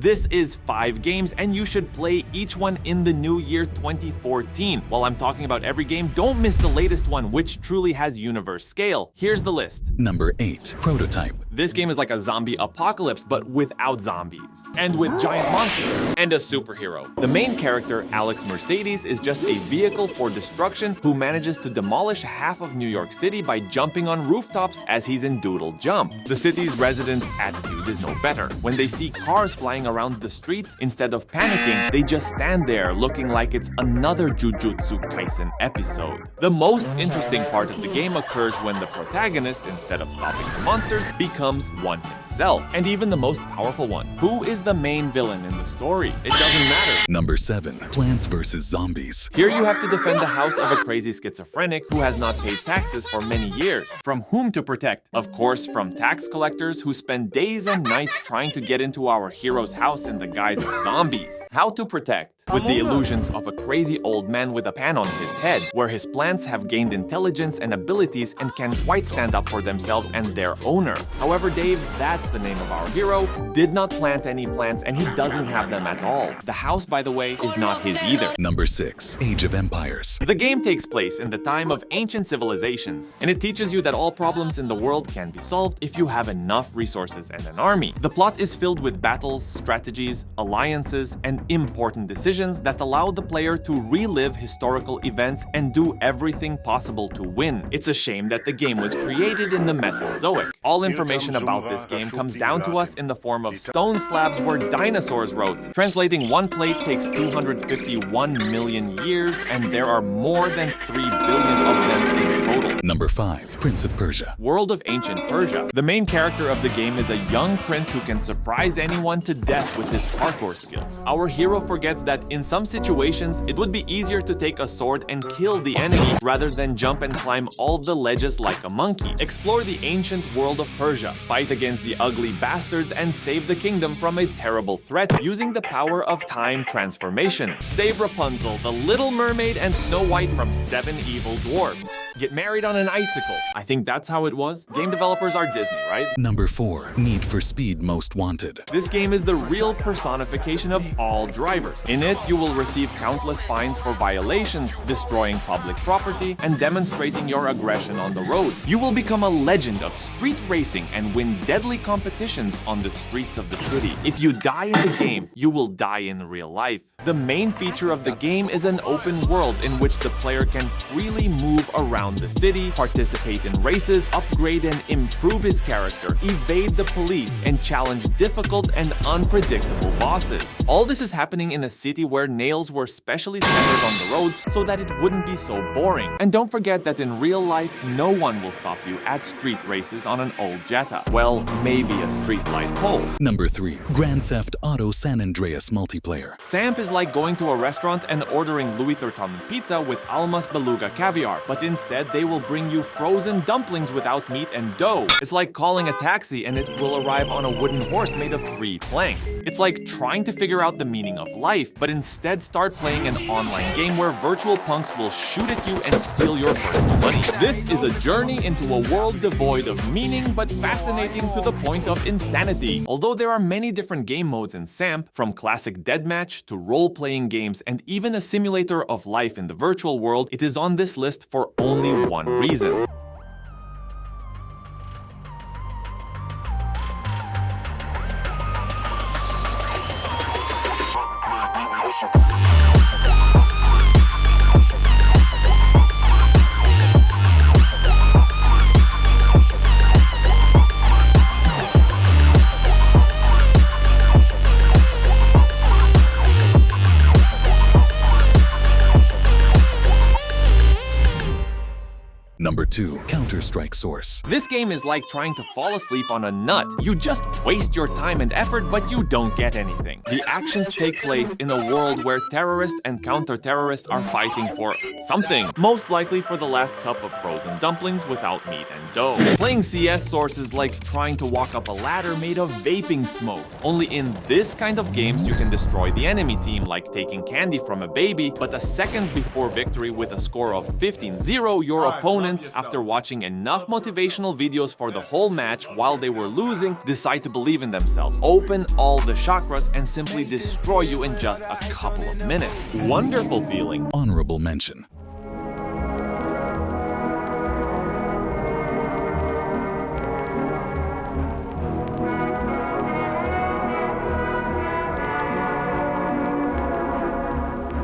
This is 5 games and you should play each one in the new year 2014. While I'm talking about every game, don't miss the latest one, which truly has universe scale. Here's the list. Number 8. Prototype. This game is like a zombie apocalypse, but without zombies. And with giant monsters. And a superhero. The main character, Alex Mercedes, is just a vehicle for destruction who manages to demolish half of New York City by jumping on rooftops as he's in Doodle Jump. The city's residents' attitude is no better. When they see cars flying around the streets, instead of panicking, they just stand there looking like it's another Jujutsu Kaisen episode. The most interesting part of the game occurs when the protagonist, instead of stopping the monsters, becomes one himself. And even the most powerful one. Who is the main villain in the story? It doesn't matter. Number 7. Plants vs. Zombies. Here you have to defend the house of a crazy schizophrenic who has not paid taxes for many years. From whom to protect? Of course, from tax collectors who spend days and nights trying to get into our hero's house in the guise of zombies. How to protect? With the illusions of a crazy old man with a pan on his head, where his plants have gained intelligence and abilities and can quite stand up for themselves and their owner. However, Dave, that's the name of our hero, did not plant any plants and he doesn't have them at all. The house, by the way, is not his either. Number 6. Age of Empires. The game takes place in the time of ancient civilizations, and it teaches you that all problems in the world can be solved if you have enough resources and an army. The plot is filled with battles, strategies, alliances, and important decisions that allow the player to relive historical events and do everything possible to win. It's a shame that the game was created in the Mesozoic. All information about this game comes down to us in the form of stone slabs where dinosaurs wrote. Translating one plate takes 251 million years, and there are more than 3 billion of them in total. Number 5. Prince of Persia. World of Ancient Persia. The main character of the game is a young prince who can surprise anyone to death with his parkour skills. Our hero forgets that in some situations, it would be easier to take a sword and kill the enemy rather than jump and climb all the ledges like a monkey. Explore the ancient world of Persia, fight against the ugly bastards, and save the kingdom from a terrible threat using the power of time transformation. Save Rapunzel, the Little Mermaid, and Snow White from 7 evil dwarves. Get married on an icicle. I think that's how it was. Game developers are Disney, right? Number 4. Need for Speed Most Wanted. This game is the real personification of all drivers. In it, you will receive countless fines for violations, destroying public property, and demonstrating your aggression on the road. You will become a legend of street racing and win deadly competitions on the streets of the city. If you die in the game, you will die in real life. The main feature of the game is an open world in which the player can freely move around the city, participate in races, upgrade and improve his character, evade the police, and challenge difficult and unpredictable bosses. All this is happening in a city where nails were specially centered on the roads so that it wouldn't be so boring. And don't forget that in real life, no one will stop you at street races on an old Jetta. Well, maybe a streetlight pole. Number 3. Grand Theft Auto San Andreas Multiplayer. SAMP is like going to a restaurant and ordering Louis Vuitton pizza with Almas Beluga caviar, but instead they will bring you frozen dumplings without meat and dough. It's like calling a taxi and it will arrive on a wooden horse made of 3 planks. It's like trying to figure out the meaning of life, but instead start playing an online game where virtual punks will shoot at you and steal your virtual money. This is a journey into a world devoid of meaning but fascinating to the point of insanity. Although there are many different game modes in SAMP, from classic deathmatch to role-playing games and even a simulator of life in the virtual world, it is on this list for only one reason. Number 2. Counter-Strike Source. This game is like trying to fall asleep on a nut. You just waste your time and effort, but you don't get anything. The actions take place in a world where terrorists and counter-terrorists are fighting for something. Most likely for the last cup of frozen dumplings without meat and dough. Playing CS Source is like trying to walk up a ladder made of vaping smoke. Only in this kind of games you can destroy the enemy team, like taking candy from a baby, but a second before victory with a score of 15-0, your opponent, after watching enough motivational videos for the whole match while they were losing, decide to believe in themselves, open all the chakras, and simply destroy you in just a couple of minutes. Wonderful feeling. Honorable mention.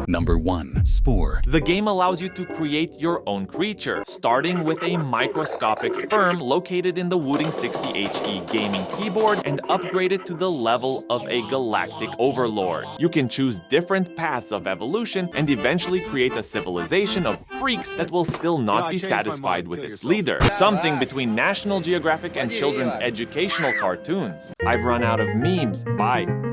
Number 1. Spore. The game allows you to create your own creature, starting with a microscopic sperm located in the Wooting 60HE gaming keyboard and upgrade it to the level of a galactic overlord. You can choose different paths of evolution and eventually create a civilization of freaks that will still not be satisfied with its leader. Something between National Geographic and children's educational cartoons. I've run out of memes. Bye.